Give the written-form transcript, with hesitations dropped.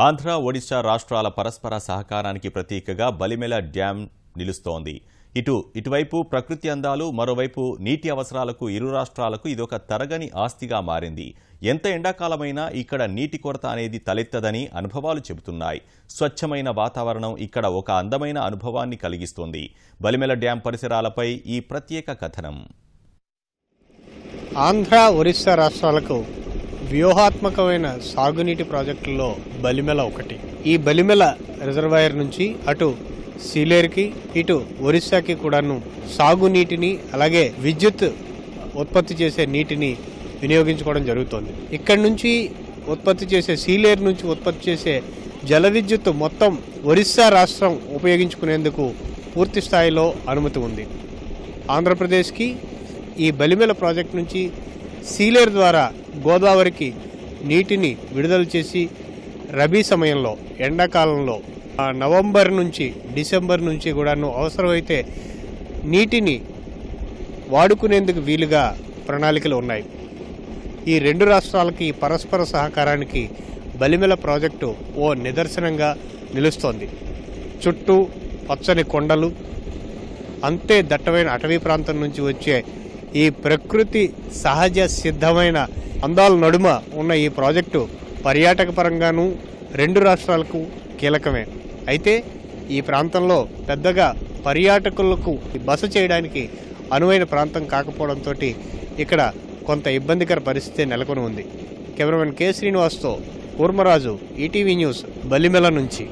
ఆంధ్ర, ఒడిశా రాష్ట్రాల పరస్పర సహకారానికి ప్రతీకగా బలిమెల డ్యాం నిలుస్తోంది. ఇటువైపు ప్రకృతి అందాలు, మరోవైపు నీటి అవసరాలకు ఇరు రాష్ట్రాలకు ఇదొక తరగని ఆస్తిగా మారింది. ఎంత ఎండాకాలమైనా ఇక్కడ నీటి కొరత అనేది తలెత్తదని అనుభవాలు చెబుతున్నాయి. స్వచ్ఛమైన వాతావరణం ఇక్కడ ఒక అందమైన అనుభవాన్ని కలిగిస్తోంది. బలిమెల డ్యాం పరిసరాలపై ఈ ప్రత్యేక కథనం. ఆంధ్ర, ఒరిస్సా రాష్ట్రాలకు వ్యూహాత్మకమైన సాగునీటి ప్రాజెక్టుల్లో బలిమెల ఒకటి. ఈ బలిమెల రిజర్వాయర్ నుంచి అటు సీలేరుకి, ఇటు ఒరిస్సాకి కూడాను సాగునీటిని, అలాగే విద్యుత్ ఉత్పత్తి చేసే నీటిని వినియోగించుకోవడం జరుగుతోంది. ఇక్కడి నుంచి ఉత్పత్తి చేసే సీలేరు నుంచి ఉత్పత్తి చేసే జల విద్యుత్ మొత్తం ఒరిస్సా రాష్ట్రం ఉపయోగించుకునేందుకు పూర్తి స్థాయిలో అనుమతి ఉంది. ఆంధ్రప్రదేశ్కి ఈ బలిమెల ప్రాజెక్టు నుంచి సీలేరు ద్వారా గోదావరికి నీటిని విడుదల చేసి రబీ సమయంలో, ఎండాకాలంలో నవంబర్ నుంచి డిసెంబర్ నుంచి కూడాను అవసరమైతే నీటిని వాడుకునేందుకు వీలుగా ప్రణాళికలు ఉన్నాయి. ఈ రెండు రాష్ట్రాలకి పరస్పర సహకారానికి బలిమెల ప్రాజెక్టు ఓ నిదర్శనంగా నిలుస్తోంది. చుట్టూ పచ్చని కొండలు, అంతే దట్టమైన అటవీ ప్రాంతం నుంచి వచ్చే ఈ ప్రకృతి సహజ సిద్ధమైన అందాల నడుమ ఉన్న ఈ ప్రాజెక్టు పర్యాటక పరంగానూ రెండు రాష్ట్రాలకు కీలకమే. అయితే ఈ ప్రాంతంలో పెద్దగా పర్యాటకులకు బస చేయడానికి అనువైన ప్రాంతం కాకపోవడంతో ఇక్కడ కొంత ఇబ్బందికర పరిస్థితి నెలకొని ఉంది. కెమెరామెన్ కె శ్రీనివాస్తో కూర్మరాజు, ఈటీవీ న్యూస్, బలిమెల నుంచి.